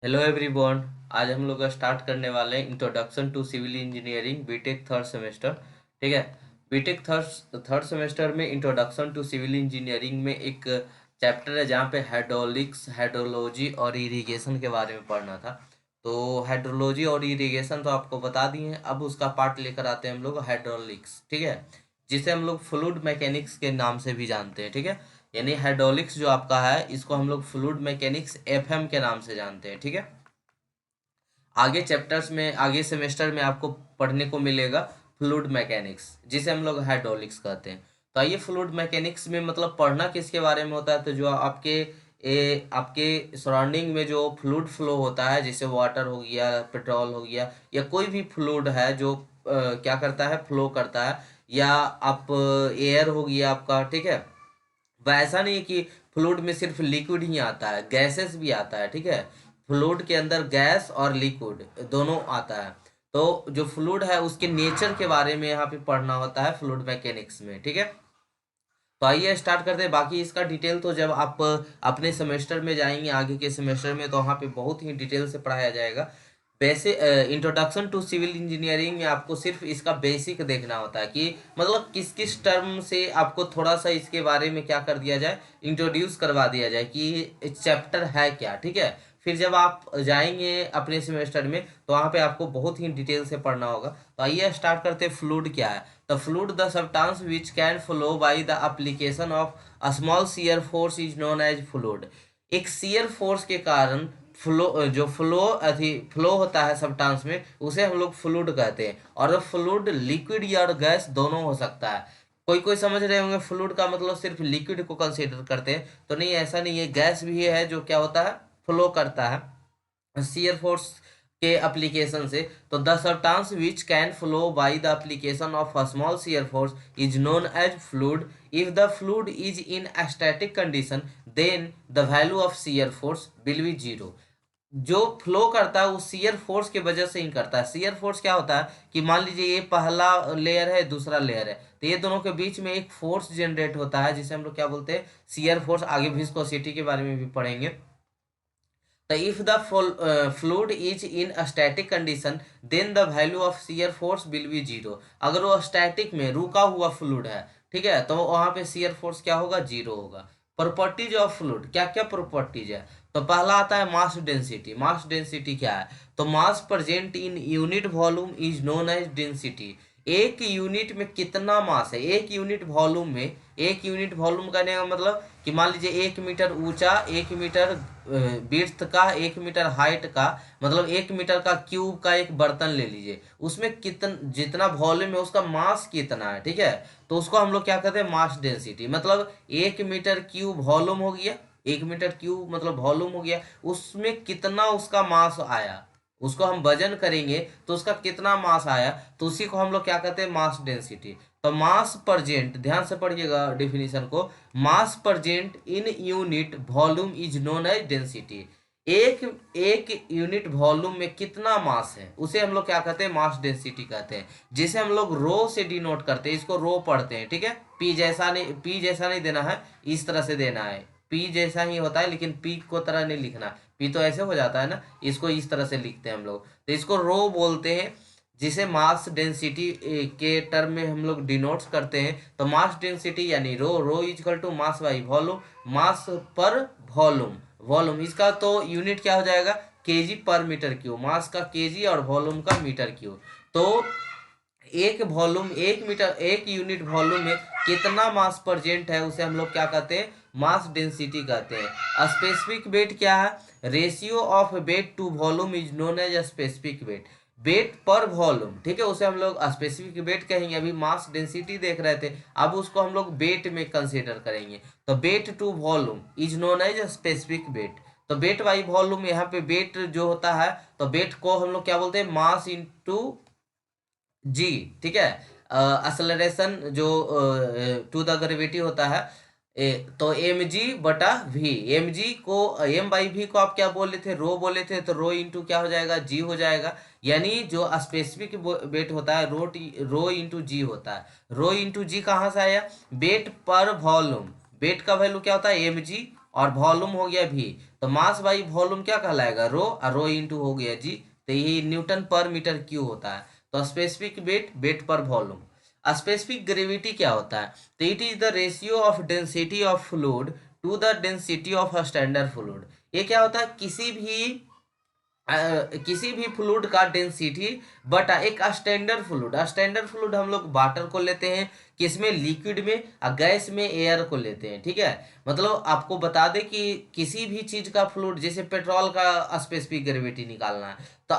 Hello everyone. आज हम लोग स्टार्ट करने वाले हैं introduction to civil engineering BTech third semester. ठीक है। बीटेक थर्ड सेमेस्टर में इंट्रोडक्शन टू सिविल इंजीनियरिंग में एक चैप्टर है जहाँ पे हाइड्रोलिक्स, हाइड्रोलॉजी और इरिगेशन के बारे में पढ़ना था। तो हाइड्रोलॉजी और इरिगेशन तो आपको बता दिए हैं, अब उसका पार्ट लेकर आते हैं हम लोग हाइड्रोलिक्स। ठीक है, जिसे हम लोग फ्लूइड मैकेनिक्स के नाम से भी जानते हैं। ठीक है, यानी हाइड्रोलिक्स जो आपका है इसको हम लोग फ्लूइड मैकेनिक्स एफएम के नाम से जानते हैं। ठीक है, आगे चैप्टर्स में आगे सेमेस्टर में आपको पढ़ने को मिलेगा फ्लूइड मैकेनिक्स, जिसे हम लोग हाइड्रोलिक्स कहते हैं। तो आइए, फ्लूइड मैकेनिक्स में मतलब पढ़ना किसके बारे में होता है, तो जो आपके सराउंडिंग में जो फ्लूइड फ्लो होता है, जैसे वाटर हो गया, पेट्रोल हो गया, या कोई भी फ्लूइड है जो क्या करता है, फ्लो करता है, या आप एयर हो गया आपका। ठीक है, वैसा नहीं कि फ्लूइड में सिर्फ लिक्विड ही आता है, गैसेस भी आता है। ठीक है, फ्लूइड के अंदर गैस और लिक्विड दोनों आता है। तो जो फ्लूइड है उसके नेचर के बारे में यहाँ पे पढ़ना होता है फ्लूइड मैकेनिक्स में। ठीक है, तो आइए स्टार्ट करते हैं। बाकी इसका डिटेल तो जब आप अपने सेमेस्टर में जाएंगे, आगे के सेमेस्टर में, तो वहाँ पे बहुत ही डिटेल से पढ़ाया जाएगा। वैसे इंट्रोडक्शन टू सिविल इंजीनियरिंग में आपको सिर्फ इसका बेसिक देखना होता है कि मतलब किस किस टर्म से आपको थोड़ा सा इसके बारे में क्या कर दिया जाए, इंट्रोड्यूस करवा दिया जाए कि चैप्टर है क्या। ठीक है, फिर जब आप जाएंगे अपने सेमेस्टर में तो वहाँ पे आपको बहुत ही डिटेल से पढ़ना होगा। तो आइए स्टार्ट करते हैं, फ्लूइड क्या है। The fluid the substance which can flow by the application of a small shear force is known as fluid। एक shear force के कारण फ्लो होता है सब्सटेंस में, उसे हम लोग फ्लूइड कहते हैं। और फ्लूइड लिक्विड या गैस दोनों हो सकता है। कोई कोई समझ रहे होंगे फ्लूइड का मतलब सिर्फ लिक्विड को कंसीडर करते हैं, तो नहीं, ऐसा नहीं है। गैस भी है जो क्या होता है, फ्लो करता है shear force के एप्लीकेशन से। तो the substance which can flow by the application of a small shear force is known as fluid. If the fluid is in a static condition then the value of shear force will be zero. जो flow करता है वो shear force की वजह से ही करता है। shear force क्या होता है कि मान लीजिए ये पहला लेयर है, दूसरा लेयर है, तो ये दोनों के बीच में एक फोर्स जनरेट होता है जिसे हम लोग क्या बोलते हैं, shear फोर्स। आगे विस्कोसिटी के बारे में भी पढ़ेंगे। तो if the fluid is in a static condition then the value of shear force will be zero। अगर वो स्टैटिक में रुका हुआ फ्लूइड है, ठीक है, तो वहां पे shear force क्या होगा, जीरो होगा। प्रॉपर्टीज ऑफ फ्लूइड, क्या क्या प्रॉपर्टीज है, तो पहला आता है मास डेंसिटी। मास डेंसिटी क्या है, तो mass present in unit volume is known as density. एक यूनिट में कितना मास है, एक यूनिट वॉल्यूम में। एक यूनिट वॉल्यूम करने का मतलब कि मान लीजिए 1 मीटर ऊंचा, 1 मीटर विड्थ का, 1 मीटर हाइट का, मतलब 1 मीटर का क्यूब का एक बर्तन ले लीजिए, उसमें कितना जितना वॉल्यूम है उसका मास कितना है। ठीक है, तो उसको हम लोग क्या कहते हैं, मास डेंसिटी। मतलब 1 मीटर क्यूब वॉल्यूम हो गया, 1 मीटर क्यूब मतलब वॉल्यूम हो गया, उसमें कितना उसका मास आया, उसको हम वजन करेंगे तो उसका कितना मास आया, तो उसी को हम लोग क्या कहते हैं, मास डेंसिटी। तो मास परजेंट, ध्यान से पढ़िएगा डेफिनेशन को, mass present in unit volume is known as density. एक एक यूनिट वॉल्यूम में कितना मास है उसे हम लोग क्या कहते हैं, मास डेंसिटी कहते हैं, जिसे हम लोग रो से डिनोट करते हैं। इसको रो पढ़ते हैं। ठीक है, पी जैसा नहीं देना है, इस तरह से देना है। पी जैसा ही होता है लेकिन पी को तरह नहीं लिखना। पी तो ऐसे हो जाता है ना, इसको इस तरह से लिखते हैं हम लोग, तो इसको रो बोलते हैं, जिसे मास डेंसिटी के टर्म में हम लोग डिनोट्स करते हैं। तो मास डेंसिटी यानी rho, rho is equal to mass by volume, mass पर वॉल्यूम। वॉल्यूम इसका तो यूनिट क्या हो जाएगा, केजी पर मीटर क्यूब, मास का केजी और वॉल्यूम का मीटर क्यूब। तो एक वॉल्यूम, 1 मीटर, एक यूनिट वॉल्यूम में कितना मास प्रेजेंट है उसे हम लोग क्या कहते हैं, मास डेंसिटी कहते हैं। स्पेसिफिक वेट क्या है, ratio of weight to volume is known as specific weight. Weight पर वॉल्यूम, ठीक है, उसे हम लोग स्पेसिफिक वेट कहेंगे। अभी मास डेंसिटी देख रहे थे, अब उसको हम लोग वेट में कंसीडर करेंगे। तो weight to volume is known as specific weight. तो वेट बाई वॉल्यूम, यहाँ पे वेट जो होता है, तो वेट को हम लोग क्या बोलते हैं, मास इंटू जी। ठीक है, असलरेशन जो टू द ग्रेविटी होता है, तो एम जी बटा वी। एम जी को, एम बाई वी को आप क्या बोले थे, रो बोले थे, तो रो इंटू क्या हो जाएगा, जी हो जाएगा। यानी जो स्पेसिफिक वेट होता है, रो इंटू जी होता है। रो इंटू जी कहाँ से आया, वेट पर वॉल्यूम। वेट का वैल्यू क्या होता है, एम जी और वॉल्यूम हो गया v। तो मास बाई वॉल्यूम क्या कहलाएगा, रो, और रो इंटू हो गया g। तो यही न्यूटन पर मीटर क्यू होता है। तो स्पेसिफिक वेट, वेट पर वॉल्यूम। स्पेसिफिक ग्रेविटी क्या होता है, तो it is the ratio of density of fluid to the density of a standard fluid. ये क्या होता है, किसी भी फ्लूइड का डेंसिटी बटा एक स्टैंडर्ड फ्लूइड हम लोग वाटर को लेते हैं, किसमें, लिक्विड में, और गैस में एयर को लेते हैं। ठीक है, मतलब आपको बता दें कि किसी भी चीज का फ्लूइड, जैसे पेट्रोल का स्पेसिफिक ग्रेविटी निकालना है, तो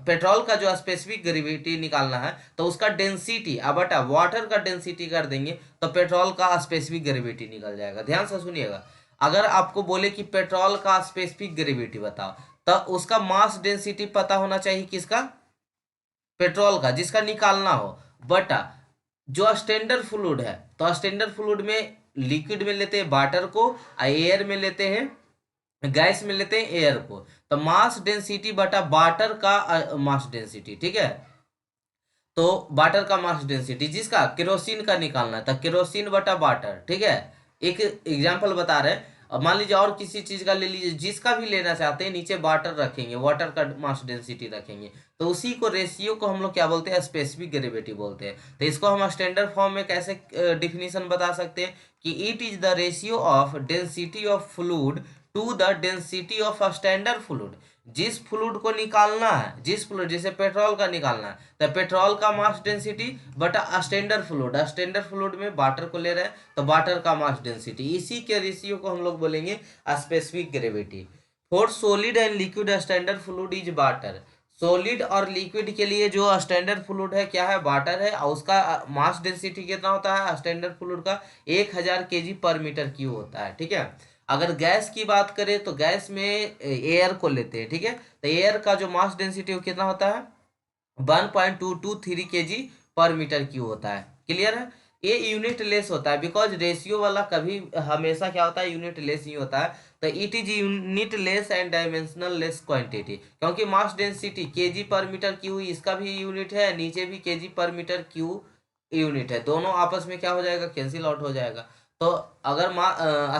पेट्रोल का जो स्पेसिफिक ग्रेविटी निकालना है, तो उसका डेंसिटी बटा वाटर का डेंसिटी कर देंगे, तो पेट्रोल का स्पेसिफिक ग्रेविटी निकल जाएगा। ध्यान से सुनिएगा, अगर आपको बोले कि पेट्रोल का स्पेसिफिक ग्रेविटी बताओ, तो उसका मास डेंसिटी पता होना चाहिए, किसका, पेट्रोल का, जिसका निकालना हो, बटा जो स्टैंडर्ड फ्लूइड है, तो स्टैंडर्ड फ्लूइड में लिक्विड में लेते हैं वाटर को, और एयर में लेते हैं, गैस में लेते हैं एयर को। तो मास डेंसिटी बटा वाटर का मास डेंसिटी। ठीक है, तो वाटर का मास डेंसिटी, जिसका केरोसिन का निकालना था, केरोसिन बटा वाटर। ठीक है, एक एग्जांपल बता रहे हैं। अब मान लीजिए और किसी चीज का ले लीजिए, जिसका भी लेना चाहते हैं, नीचे वाटर रखेंगे, वाटर का मास डेंसिटी रखेंगे, तो उसी को रेशियो को हम लोग क्या बोलते हैं, स्पेसिफिक ग्रेविटी बोलते हैं। तो इसको हम स्टैंडर्ड फॉर्म में कैसे डिफिनीशन बता सकते हैं कि it is the ratio of density of fluid to the density of a standard fluid. जिस फ्लूइड को निकालना है, जिस फ्लूइड, जैसे पेट्रोल का निकालना है, तो पेट्रोल का मास डेंसिटी बटा स्टैंडर्ड फ्लूइड में वाटर को ले रहे हैं, तो वाटर का मास डेंसिटी, इसी के रेशियो को हम लोग बोलेंगे specific gravity. For solid and liquid standard fluid is water. Solid और लिक्विड के लिए जो स्टैंडर्ड फ्लूइड है क्या है, वाटर है, और उसका मास डेंसिटी कितना होता है स्टैंडर्ड फ्लूइड का, 1000 केजी पर मीटर क्यूब होता है। ठीक है, अगर गैस की बात करें तो गैस में एयर को लेते हैं। ठीक है, तो एयर का जो मास डेंसिटी कितना होता है, 1.223 केजी पर मीटर क्यूब होता है। क्लियर है, ये यूनिट लेस होता है, बिकॉज रेशियो वाला कभी हमेशा क्या होता है, यूनिट लेस ही होता है। तो it is unit less and dimensional less quantity, क्योंकि मास डेंसिटी केजी पर मीटर क्यूब इसका भी यूनिट है, नीचे भी केजी पर मीटर क्यूब यूनिट है, दोनों आपस में क्या हो जाएगा, कैंसिल आउट हो जाएगा। तो अगर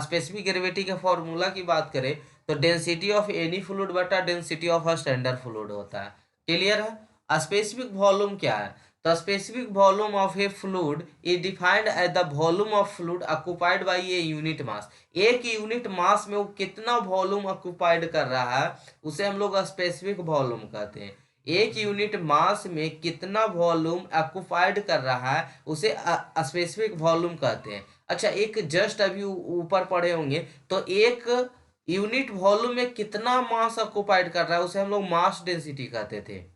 स्पेसिफिक ग्रेविटी के फॉर्मूला की बात करें, तो डेंसिटी ऑफ एनी फ्लूइड बटा density of a standard fluid होता है। क्लियर है, स्पेसिफिक वॉल्यूम क्या है, तो specific volume of a fluid is defined as the volume of fluid occupied by a unit mass. एक यूनिट मास में वो कितना वॉल्यूम ऑक्युपाइड कर रहा है, उसे हम लोग स्पेसिफिक वॉल्यूम कहते हैं। एक यूनिट मास में कितना वॉल्यूम ऑक्युपाइड कर रहा है, उसे स्पेसिफिक वॉल्यूम कहते हैं। अच्छा, एक जस्ट अभी ऊपर पढ़े होंगे, तो एक यूनिट वॉल्यूम में कितना मास ऑक्युपाइड कर रहा है, उसे हम लोग मास डेंसिटी कहते थे।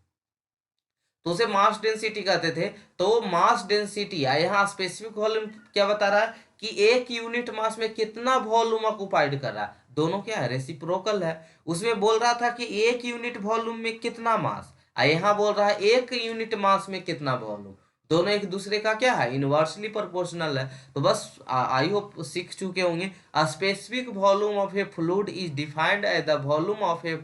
तो उसे मास डेंसिटी कहते थे। तो मास डेंसिटी यहाँ स्पेसिफिक वॉल्यूम क्या बता रहा है कि एक यूनिट मास में कितना वॉल्यूम ऑक्युपाइड कर रहा है, दोनों क्या है, रेसिप्रोकल है। उसमें बोल रहा था कि एक यूनिट वॉल्यूम में कितना मास, यहाँ बोल रहा है एक यूनिट मास में कितना वॉल्यूम, दोनों एक दूसरे का क्या है, इनवर्सली प्रोपोर्शनल है। तो बस आई होप सीख चुके होंगे। Specific volume of a fluid is defined as the volume of a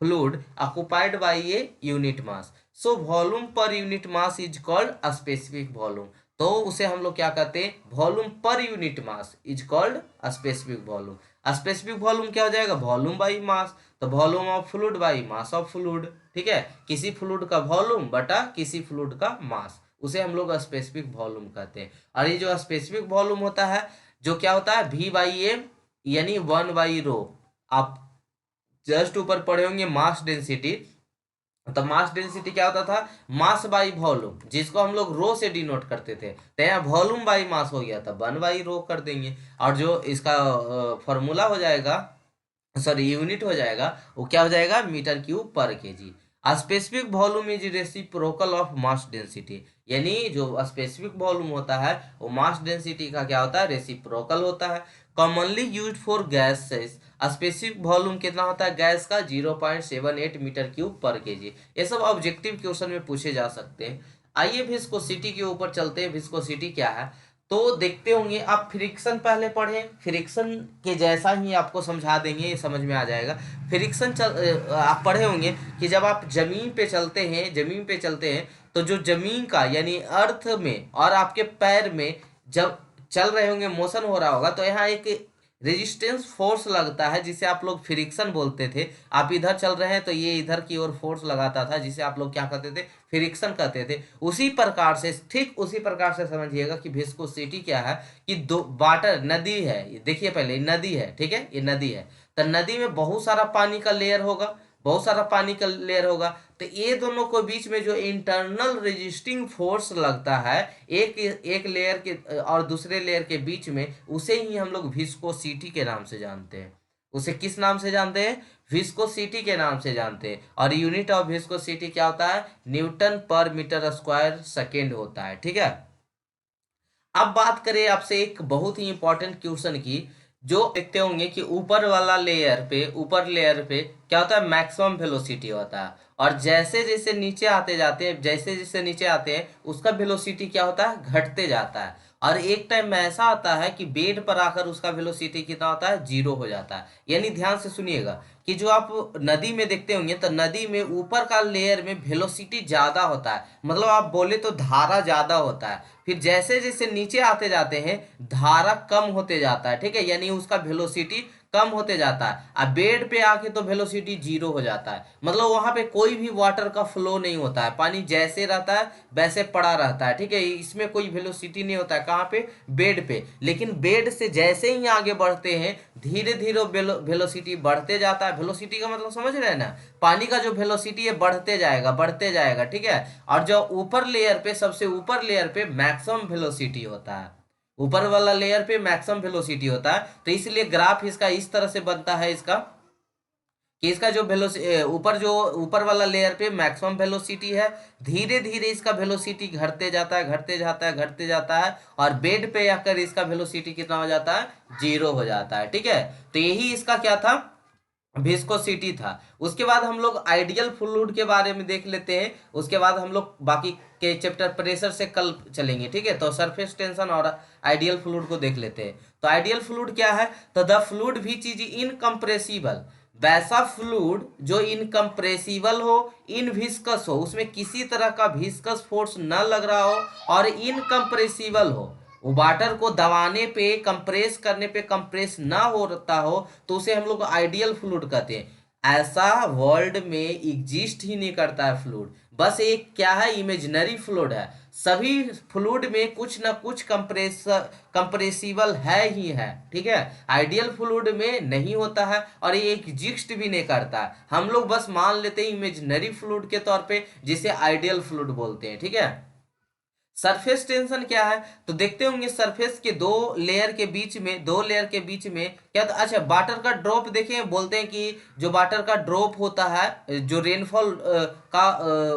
fluid occupied by a unit mass. So volume पर unit mass is called a specific volume. तो उसे हम लोग क्या कहते हैं, वॉल्यूम पर unit mass is called a specific volume. Specific volume क्या हो जाएगा, वॉल्यूम बाई मास। तो volume of fluid by mass of fluid. ठीक है, किसी फ्लूइड का वॉल्यूम बटा किसी फ्लूइड का मास, उसे हम लोग स्पेसिफिक वॉल्यूम कहते हैं। और ये जो स्पेसिफिक वॉल्यूम होता है, जो क्या होता है, V बाई एम, यानी 1/ρ। आप जस्ट ऊपर पढ़े होंगे मास डेंसिटी, तो मास डेंसिटी क्या होता था, मास बाई वॉल्यूम, जिसको हम लोग रो से डिनोट करते थे। तो यहाँ वॉल्यूम बाई मास हो गया था, 1/ρ कर देंगे। और जो इसका फॉर्मूला हो जाएगा, सॉरी यूनिट हो जाएगा, वो क्या हो जाएगा, मीटर क्यूब पर KG. Specific volume is reciprocal of mass density, यानी जो स्पेसिफिक वॉल्यूम होता है वो मास डेंसिटी का क्या होता है, रेसिप्रोकल होता है। Commonly used for gases, specific volume कितना होता है गैस का, 0.78 मीटर क्यूब पर केजी। ये सब ऑब्जेक्टिव क्वेश्चन में पूछे जा सकते हैं। आइए विस्कोसिटी के ऊपर चलते हैं। विस्कोसिटी क्या है, तो देखते होंगे आप, फ्रिक्शन पहले पढ़े, फ्रिक्शन के जैसा ही आपको समझा देंगे, ये समझ में आ जाएगा। फ्रिक्शन आप पढ़े होंगे कि जब आप जमीन पे चलते हैं, तो जो जमीन का यानी अर्थ में और आपके पैर में जब चल रहे होंगे, मोशन हो रहा होगा, तो यहाँ एक रेजिस्टेंस फोर्स लगता है जिसे आप लोग फ्रिक्शन बोलते थे। आप इधर चल रहे हैं तो ये इधर की ओर फोर्स लगाता था, जिसे आप लोग क्या कहते थे, फ्रिक्शन कहते थे। उसी प्रकार से, ठीक उसी प्रकार से समझिएगा कि विस्कोसिटी क्या है, कि दो वाटर नदी है, देखिए पहले नदी है, ठीक है, ये नदी है, तो नदी में बहुत सारा पानी का लेयर होगा, बहुत सारा पानी का लेयर होगा, तो ये दोनों को बीच में जो इंटरनल रेजिस्टिंग फोर्स लगता है एक एक लेयर के और दूसरे लेयर के बीच में, उसे ही हम लोग विस्कोसिटी के नाम से जानते हैं। उसे किस नाम से जानते हैं, विस्कोसिटी के नाम से जानते हैं। और यूनिट ऑफ विस्कोसिटी क्या होता है, न्यूटन पर मीटर स्क्वायर सेकेंड होता है, ठीक है। अब बात करें आपसे एक बहुत ही इंपॉर्टेंट क्वेश्चन की, जो देखते होंगे कि ऊपर लेयर पे क्या होता है, मैक्सिमम वेलोसिटी होता है, और जैसे जैसे नीचे आते जाते हैं, जैसे जैसे नीचे आते हैं उसका वेलोसिटी क्या होता है, घटते जाता है। और एक टाइम में ऐसा आता है कि बेड पर आकर उसका वेलोसिटी कितना होता है, 0 हो जाता है। यानी ध्यान से सुनिएगा कि जो आप नदी में देखते होंगे तो नदी में ऊपर का लेयर में वेलोसिटी ज्यादा होता है, मतलब आप बोले तो धारा ज्यादा होता है। फिर जैसे जैसे नीचे आते जाते हैं धारा कम होते जाता है, ठीक है, यानी उसका वेलोसिटी कम होते जाता है। अब बेड पे आके तो वेलोसिटी 0 हो जाता है, मतलब वहां पे कोई भी वाटर का फ्लो नहीं होता है, पानी जैसे रहता है वैसे पड़ा रहता है, ठीक है, इसमें कोई वेलोसिटी नहीं होता है। कहाँ पे, बेड पे। लेकिन बेड से जैसे ही आगे बढ़ते हैं धीरे धीरे वेलोसिटी बढ़ते जाता है। वेलोसिटी का मतलब समझ रहे हैं ना, पानी का जो वेलोसिटी है बढ़ते जाएगा, बढ़ते जाएगा, ठीक है। और जो ऊपर लेयर पे, सबसे ऊपर लेयर पे मैक्सिमम वेलोसिटी होता है, ऊपर वाला लेयर पे मैक्सिमम वेलोसिटी होता है। तो इसलिए ग्राफ इसका इस तरह से बनता है इसका, कि इसका जो ऊपर वाला लेयर पे मैक्सिमम वेलोसिटी है, धीरे धीरे इसका वेलोसिटी घटते जाता है, घटते जाता है, घटते जाता है, और बेड पे आकर इसका वेलोसिटी कितना हो जाता है, 0 हो जाता है, ठीक है। तो यही इसका क्या था, विस्कोसिटी था। उसके बाद हम लोग आइडियल फ्लूइड के बारे में देख लेते हैं, उसके बाद हम लोग बाकी के चैप्टर प्रेशर से कल चलेंगे, ठीक है। तो सरफेस टेंशन और आइडियल फ्लूइड को देख लेते हैं। तो आइडियल फ्लूइड क्या है, तो the fluid which is incompressible, वैसा फ्लूइड जो इनकम्प्रेसिबल हो, इनविस्कस हो, उसमें किसी तरह का विस्कस फोर्स न लग रहा हो, और इनकम्प्रेसिबल हो, वो वाटर को दबाने पे, कंप्रेस करने पे कंप्रेस ना होता हो, तो उसे हम लोग आइडियल फ्लूइड कहते हैं। ऐसा वर्ल्ड में एग्जिस्ट ही नहीं करता है फ्लूइड, बस एक क्या है, इमेजिनरी फ्लूइड है। सभी फ्लूइड में कुछ ना कुछ कंप्रेसिबल है ही है, ठीक है। आइडियल फ्लूइड में नहीं होता है और ये एग्जिस्ट भी नहीं करता है। हम लोग बस मान लेते हैं इमेजिनरी फ्लूइड के तौर पे, जिसे आइडियल फ्लूइड बोलते हैं, ठीक है। सरफेस टेंशन क्या है, तो देखते होंगे सरफेस के दो लेयर के बीच में क्या था, अच्छा वाटर का ड्रॉप देखें, बोलते हैं कि जो वाटर का ड्रॉप होता है, जो रेनफॉल का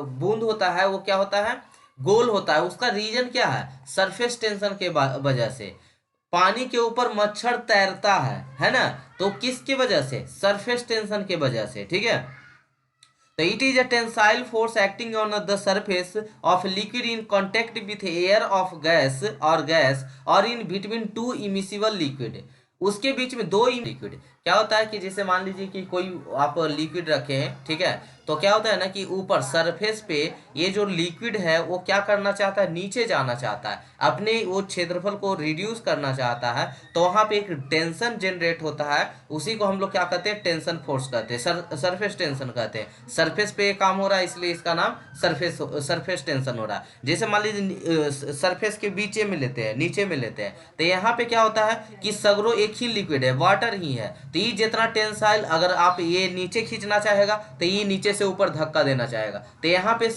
बूंद होता है, वो क्या होता है, गोल होता है। उसका रीजन क्या है, सरफेस टेंशन के वजह से। पानी के ऊपर मच्छर तैरता है ना, तो किसके वजह से, सरफेस टेंशन के वजह से, ठीक है। So it is a tensile force acting on the surface of liquid in contact with air of gas or in between two immiscible liquid. उसके बीच में दो लिक्विड क्या होता है, कि जैसे मान लीजिए कि कोई आप लिक्विड रखे हैं, ठीक है, तो क्या होता है ना कि ऊपर सरफेस पे ये जो लिक्विड है वो क्या करना चाहता है, नीचे जाना चाहता है, अपने वो क्षेत्रफल को रिड्यूस करना चाहता है, तो वहां पे एक टेंशन जनरेट होता है, उसी को हम लोग क्या कहते हैं, टेंशन फोर्स कहते हैं, सरफेस टेंशन कहते हैं। सरफेस पे काम हो रहा है इसलिए इसका नाम सरफेस टेंशन हो रहा है। जैसे मान लीजिए सरफेस के बीच में लेते हैं, नीचे में लेते हैं, तो यहाँ पे क्या होता है कि सगरो एक ही लिक्विड है, वाटर ही है, तो ये जितना टेंसाइल, अगर आप ये नीचे खींचना चाहेगा तो ये नीचे से ऊपर धक्का देना चाहेगा, तो यहाँ पे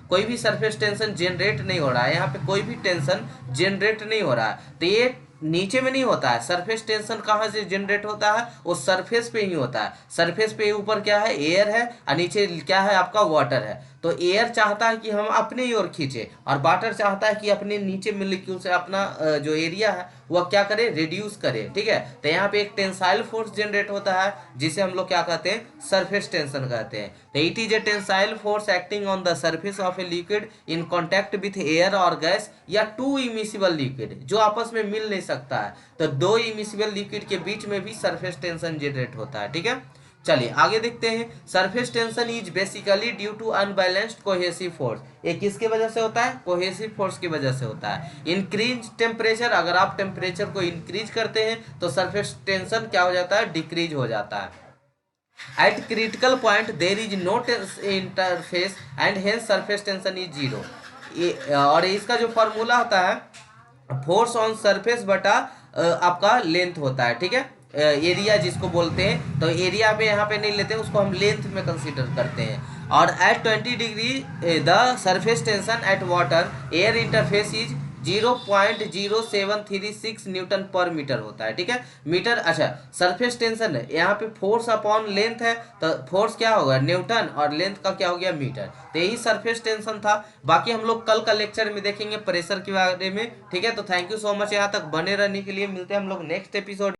कोई भी सरफेस टेंशन जनरेट नहीं हो रहा है, यहाँ पे कोई भी टेंशन जनरेट नहीं हो रहा है। तो ये नीचे में नहीं होता है, सरफेस टेंशन कहाँ से जनरेट होता है, वो सरफेस पे ही होता है। सरफेस पे ऊपर क्या है, एयर है, और नीचे क्या है, आपका वाटर है। तो एयर चाहता है कि हम अपने ही ओर खींचे, और वाटर चाहता है कि अपने नीचे मॉलिक्यूल से अपना जो एरिया है वह क्या करे, रिड्यूस करे, ठीक है। तो यहाँ पे एक टेंसाइल फोर्स जनरेट होता है, जिसे हम लोग क्या कहते हैं, सरफेस टेंशन कहते हैं। तो it is a tensile force acting on the surface of a liquid in contact with air और गैस या टू इमिसिबल लिक्विड, जो आपस में मिल नहीं सकता है। तो दो इमिसिबल लिक्विड के बीच में भी सरफेस टेंशन जनरेट होता है, ठीक है। चलिए आगे देखते हैं। Surface tension is basically due to unbalanced cohesive force. ये किसके वजह से होता है? कोहेसिव फोर्स की वजह से होता है। इंक्रीज टेम्परेचर, अगर आप टेम्परेचर को इंक्रीज करते हैं तो सरफेस टेंशन क्या हो जाता है? डिक्रीज हो जाता है। At critical point there is no interface and hence surface tension is zero। और इसका जो फॉर्मूला होता है, फोर्स ऑन सरफेस बटा आपका लेंथ होता है, ठीक है, एरिया जिसको बोलते हैं। तो एरिया में यहाँ पे नहीं लेते हैं, उसको हम लेंथ में कंसीडर करते हैं। और at 20 degree the surface tension at water air interface is 0.0736 newton पर मीटर होता है, ठीक है, मीटर। अच्छा, सरफेस टेंशन है, यहाँ पे फोर्स अपॉन लेंथ है, तो फोर्स क्या होगा? न्यूटन, और लेंथ का क्या हो गया? मीटर। तो यही सरफेस टेंशन था। बाकी हम लोग कल का लेक्चर में देखेंगे प्रेशर के बारे में, ठीक है। तो थैंक यू सो मच, यहाँ तक बने रहने के लिए। मिलते हैं हम लोग नेक्स्ट एपिसोड।